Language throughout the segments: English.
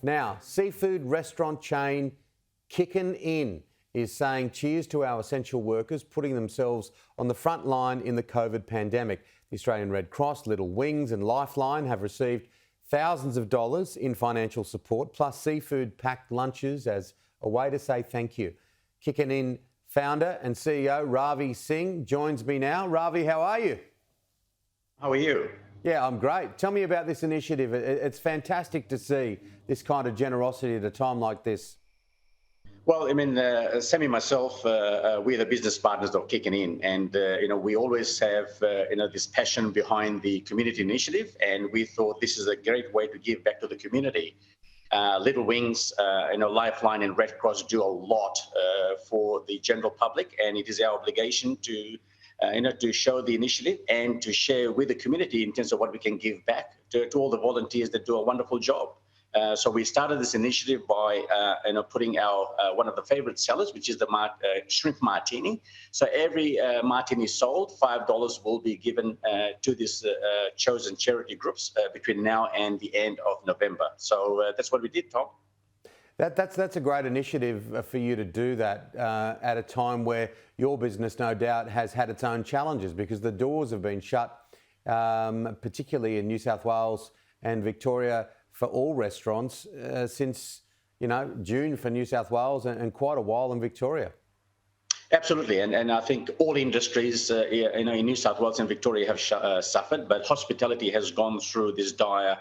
Now, seafood restaurant chain Kickin' In is saying cheers to our essential workers putting themselves on the front line in the COVID pandemic. The Australian Red Cross, Little Wings and Lifeline have received thousands of dollars in financial support, plus seafood packed lunches as a way to say thank you. Kickin' In founder and CEO Ravi Singh joins me now. Ravi, how are you? How are you? Yeah, I'm great. Tell me about this initiative. It's fantastic to see this kind of generosity at a time like this. Well, Sammy and myself, we're the business partners of Kicking In, and we always have this passion behind the community initiative, and we thought this is a great way to give back to the community. Little Wings, Lifeline, and Red Cross do a lot for the general public, and it is our obligation to show the initiative and to share with the community in terms of what we can give back to all the volunteers that do a wonderful job. So we started this initiative by putting our one of the favorite sellers, which is the shrimp martini. So every martini sold, $5 will be given to this chosen charity groups between now and the end of November. So that's what we did, Tom. That's a great initiative for you to do that at a time where your business, no doubt, has had its own challenges because the doors have been shut, particularly in New South Wales and Victoria, for all restaurants since June for New South Wales and quite a while in Victoria. Absolutely, and I think all industries in New South Wales and Victoria have suffered, but hospitality has gone through this dire,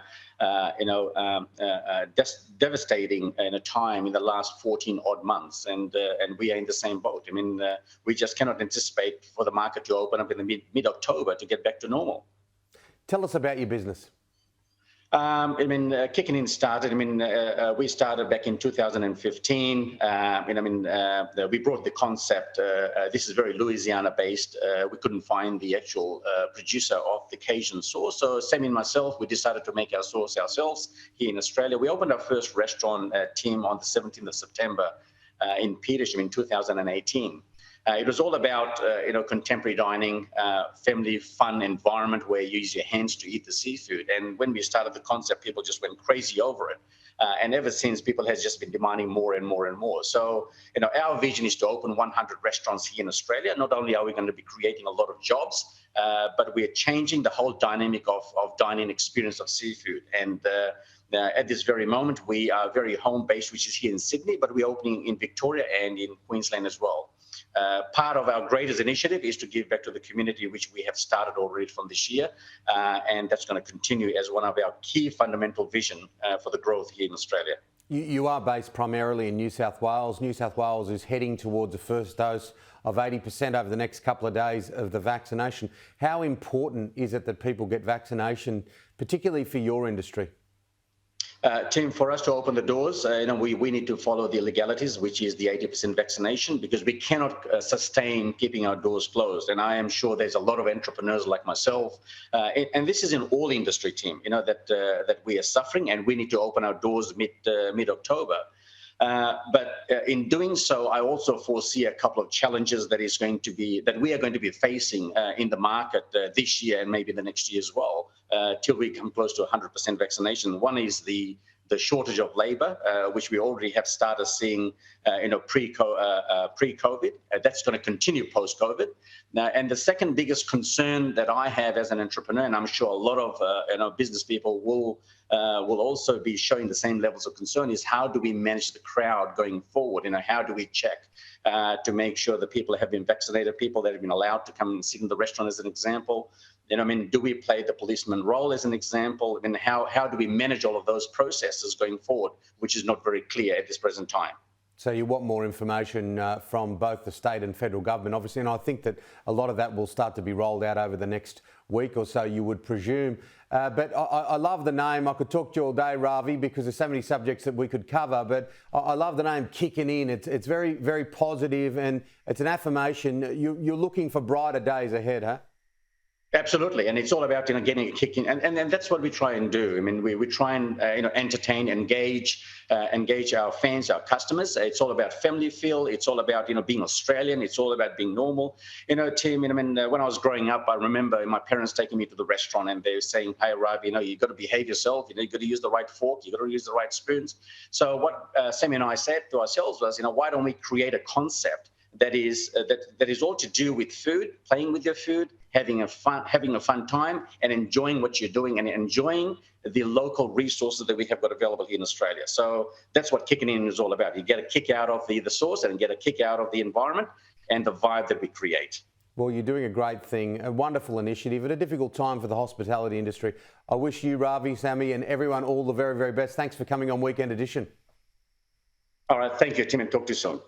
devastating time in the last 14 odd months, and we are in the same boat. We just cannot anticipate for the market to open up in the mid-October to get back to normal. Tell us about your business. Kicking In started. We started back in 2015. We brought the concept. This is very Louisiana-based. We couldn't find the actual producer of the Cajun sauce, so Sammy and myself, we decided to make our sauce ourselves here in Australia. We opened our first restaurant team on the 17th of September in Petersham in 2018. It was all about contemporary dining, family fun environment where you use your hands to eat the seafood. And when we started the concept, people just went crazy over it. And ever since, people have just been demanding more and more and more. So, our vision is to open 100 restaurants here in Australia. Not only are we going to be creating a lot of jobs, but we're changing the whole dynamic of dining experience of seafood. And at this very moment, we are very home-based, which is here in Sydney, but we're opening in Victoria and in Queensland as well. Part of our greatest initiative is to give back to the community, which we have started already from this year, and that's going to continue as one of our key fundamental vision for the growth here in Australia. You are based primarily in New South Wales. New South Wales is heading towards the first dose of 80% over the next couple of days of the vaccination. How important is it that people get vaccination, particularly for your industry? Tim, for us to open the doors, we need to follow the legalities, which is the 80% vaccination, because we cannot sustain keeping our doors closed. And I am sure there's a lot of entrepreneurs like myself, and this is in all industry, Tim, that we are suffering, and we need to open our doors mid-October. But in doing so, I also foresee a couple of challenges that we are going to be facing in the market this year and maybe the next year as well, till we come close to 100% vaccination. One is the shortage of labour, which we already have started seeing, pre-COVID. That's going to continue post-COVID. Now, and the second biggest concern that I have as an entrepreneur, and I'm sure a lot of business people will also be showing the same levels of concern, is how do we manage the crowd going forward? How do we check to make sure that people have been vaccinated, people that have been allowed to come and sit in the restaurant, as an example? Do we play the policeman role, as an example? How do we manage all of those processes going forward, which is not very clear at this present time? So you want more information from both the state and federal government, obviously, and I think that a lot of that will start to be rolled out over the next week or so, you would presume. But I love the name. I could talk to you all day, Ravi, because there's so many subjects that we could cover, but I love the name Kicking In. It's very, very positive, and it's an affirmation. You're looking for brighter days ahead, huh? Absolutely, and it's all about getting a kick in, and that's what we try and do. I mean, we try and entertain, engage our fans, our customers. It's all about family feel. It's all about being Australian. It's all about being normal. Tim. I mean, when I was growing up, I remember my parents taking me to the restaurant, and they were saying, "Hey, Rav, you got to behave yourself. You got to use the right fork. You got to use the right spoons." So what Sammy and I said to ourselves was, why don't we create a concept that is all to do with food, playing with your food, having a fun time, and enjoying what you're doing, and enjoying the local resources that we have got available here in Australia. So that's what Kicking In is all about. You get a kick out of the sauce and get a kick out of the environment and the vibe that we create. Well, you're doing a great thing, a wonderful initiative at a difficult time for the hospitality industry. I wish you, Ravi, Sammy, and everyone all the very, very best. Thanks for coming on Weekend Edition. All right, thank you, Tim, and talk to you soon.